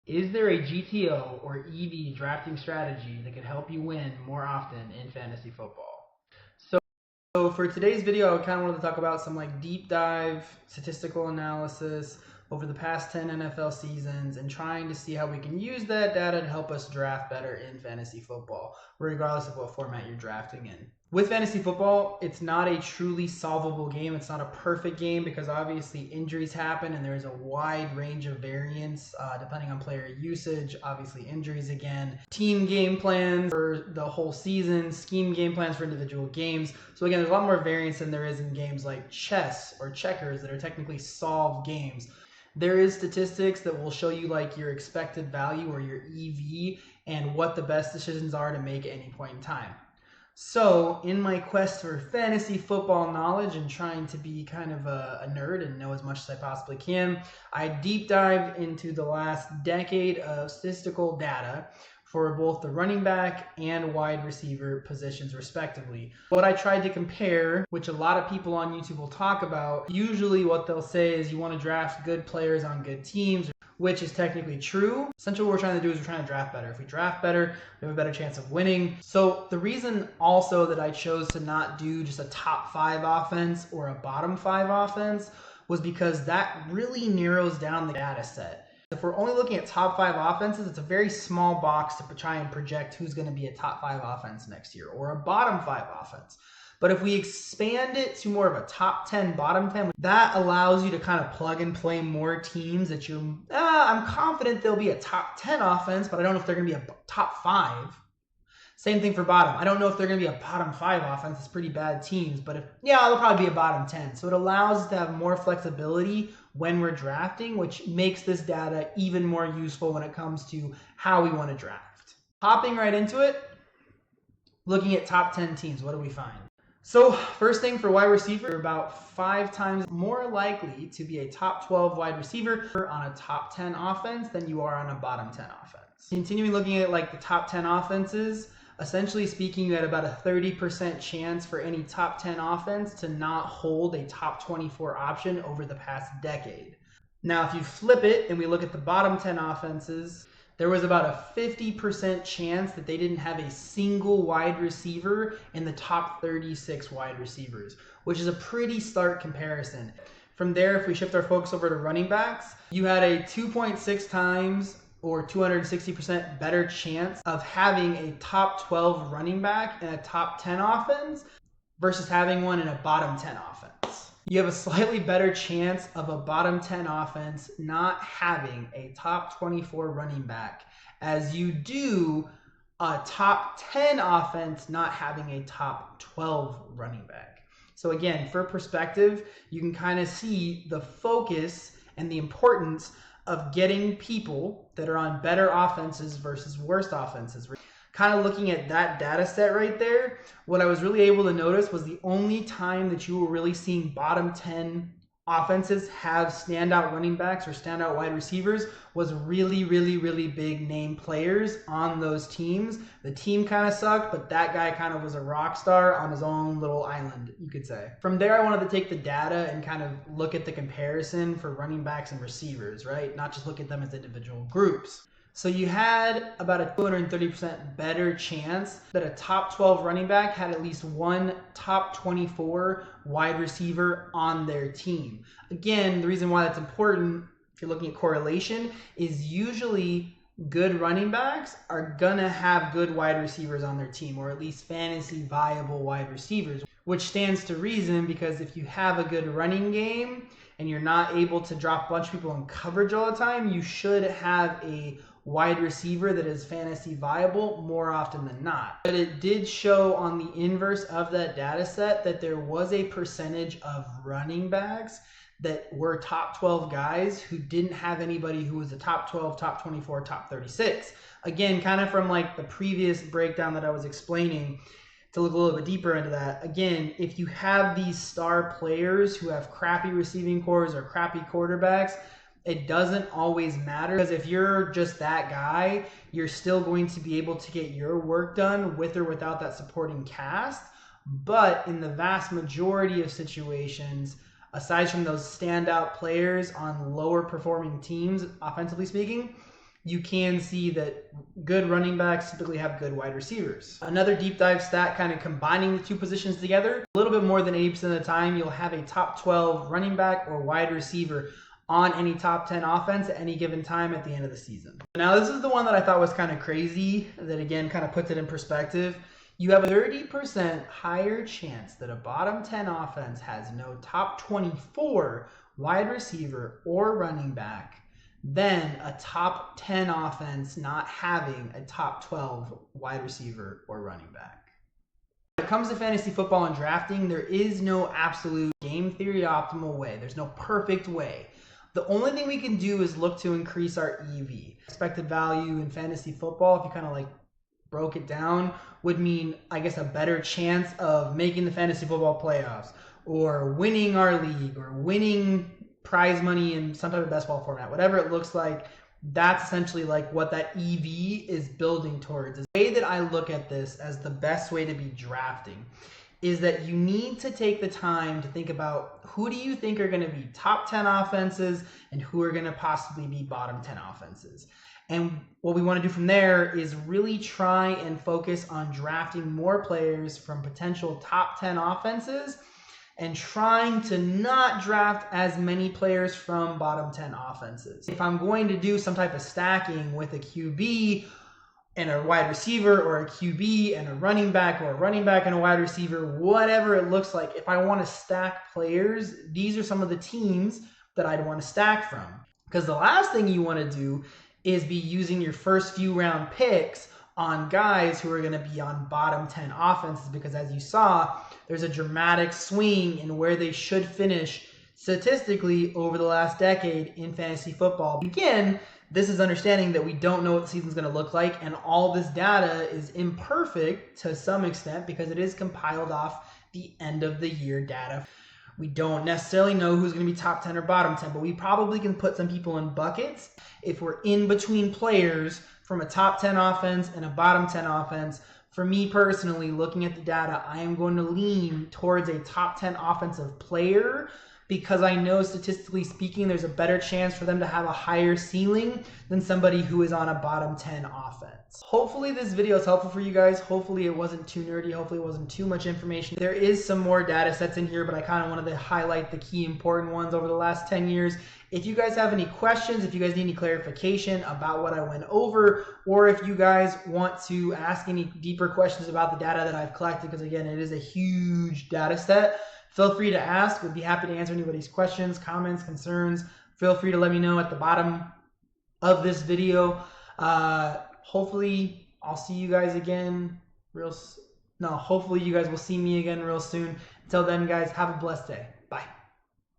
Is there a GTO or EV drafting strategy that could help you win more often in fantasy football? So for today's video, I kind of wanted to talk about some like deep dive statistical analysis over the past 10 NFL seasons and trying to see how we can use that data to help us draft better in fantasy football, regardless of what format you're drafting in. With fantasy football, it's not a truly solvable game. It's not a perfect game because obviously injuries happen and there's a wide range of variance depending on player usage. Obviously injuries again, team game plans for the whole season, scheme game plans for individual games. So again, there's a lot more variance than there is in games like chess or checkers that are technically solved games. There is statistics that will show you like your expected value or your EV and what the best decisions are to make at any point in time. So in my quest for fantasy football knowledge and trying to be kind of a nerd and know as much as I possibly can, I deep dive into the last decade of statistical data for both the running back and wide receiver positions respectively. What I tried to compare, which a lot of people on YouTube will talk about, usually what they'll say is you want to draft good players on good teams, which is technically true. Essentially what we're trying to do is we're trying to draft better. If we draft better, we have a better chance of winning. So the reason also that I chose to not do just a top 5 offense or a bottom 5 offense was because that really narrows down the data set. If we're only looking at top 5 offenses, it's a very small box to try and project who's going to be a top 5 offense next year or a bottom 5 offense. But if we expand it to more of a top 10, bottom 10, that allows you to kind of plug and play more teams that I'm confident they'll be a top 10 offense, but I don't know if they're going to be a top 5. Same thing for bottom. I don't know if they're going to be a bottom 5 offense. It's pretty bad teams, but they'll probably be a bottom 10. So it allows us to have more flexibility when we're drafting, which makes this data even more useful when it comes to how we want to draft. Hopping right into it, looking at top 10 teams, what do we find? So first thing for wide receiver, you're about 5 times more likely to be a top 12 wide receiver on a top 10 offense than you are on a bottom 10 offense. Continuing looking at like the top 10 offenses, essentially speaking, you had about a 30% chance for any top 10 offense to not hold a top 24 option over the past decade. Now, if you flip it and we look at the bottom 10 offenses, there was about a 50% chance that they didn't have a single wide receiver in the top 36 wide receivers, which is a pretty stark comparison. From there, if we shift our focus over to running backs, you had a 2.6 times or 260% better chance of having a top 12 running back in a top 10 offense versus having one in a bottom 10 offense. You have a slightly better chance of a bottom 10 offense not having a top 24 running back as you do a top 10 offense not having a top 12 running back. So again, for perspective, you can kind of see the focus and the importance of getting people that are on better offenses versus worse offenses. Kind of looking at that data set right there, what I was really able to notice was the only time that you were really seeing bottom 10 offenses have standout running backs or standout wide receivers was really, really, really big name players on those teams. The team kind of sucked, but that guy kind of was a rock star on his own little island, you could say. From there, I wanted to take the data and kind of look at the comparison for running backs and receivers, right? Not just look at them as individual groups. So you had about a 230% better chance that a top 12 running back had at least one top 24 wide receiver on their team. Again, the reason why that's important, if you're looking at correlation, is usually good running backs are gonna have good wide receivers on their team, or at least fantasy viable wide receivers, which stands to reason because if you have a good running game and you're not able to drop a bunch of people in coverage all the time, you should have a wide receiver that is fantasy viable more often than not. But it did show on the inverse of that data set that there was a percentage of running backs that were top 12 guys who didn't have anybody who was a top 12, top 24, top 36. Again, kind of from like the previous breakdown that I was explaining, to look a little bit deeper into that, again, if you have these star players who have crappy receiving cores or crappy quarterbacks, it doesn't always matter, because if you're just that guy, you're still going to be able to get your work done with or without that supporting cast. But in the vast majority of situations, aside from those standout players on lower performing teams, offensively speaking, you can see that good running backs typically have good wide receivers. Another deep dive stat kind of combining the two positions together, a little bit more than 80% of the time, you'll have a top 12 running back or wide receiver on any top 10 offense at any given time at the end of the season. Now, this is the one that I thought was kind of crazy, that again kind of puts it in perspective. You have a 30% higher chance that a bottom 10 offense has no top 24 wide receiver or running back than a top 10 offense not having a top 12 wide receiver or running back. When it comes to fantasy football and drafting, there is no absolute game theory optimal way. There's no perfect way. The only thing we can do is look to increase our EV. Expected value in fantasy football, if you kind of like broke it down, would mean, I guess, a better chance of making the fantasy football playoffs, or winning our league, or winning prize money in some type of best ball format, whatever it looks like. That's essentially like what that EV is building towards. The way that I look at this as the best way to be drafting is that you need to take the time to think about who do you think are going to be top 10 offenses and who are going to possibly be bottom 10 offenses. And what we want to do from there is really try and focus on drafting more players from potential top 10 offenses and trying to not draft as many players from bottom 10 offenses. If I'm going to do some type of stacking with a QB and a wide receiver, or a QB and a running back, or a running back and a wide receiver, whatever it looks like, if I want to stack players, these are some of the teams that I'd want to stack from. Because the last thing you want to do is be using your first few round picks on guys who are going to be on bottom 10 offenses, because as you saw, there's a dramatic swing in where they should finish statistically over the last decade in fantasy football. Again, this is understanding that we don't know what the season's going to look like, and all this data is imperfect to some extent because it is compiled off the end of the year data. We don't necessarily know who's going to be top 10 or bottom 10, but we probably can put some people in buckets. If we're in between players from a top 10 offense and a bottom 10 offense, for me personally, looking at the data, I am going to lean towards a top 10 offensive player, because I know statistically speaking, there's a better chance for them to have a higher ceiling than somebody who is on a bottom 10 offense. Hopefully this video is helpful for you guys. Hopefully it wasn't too nerdy. Hopefully it wasn't too much information. There is some more data sets in here, but I kind of wanted to highlight the key important ones over the last 10 years. If you guys have any questions, if you guys need any clarification about what I went over, or if you guys want to ask any deeper questions about the data that I've collected, because again, it is a huge data set, feel free to ask. We'd be happy to answer anybody's questions, comments, concerns. Feel free to let me know at the bottom of this video. Hopefully I'll see you guys again hopefully you guys will see me again real soon. Until then, guys, have a blessed day.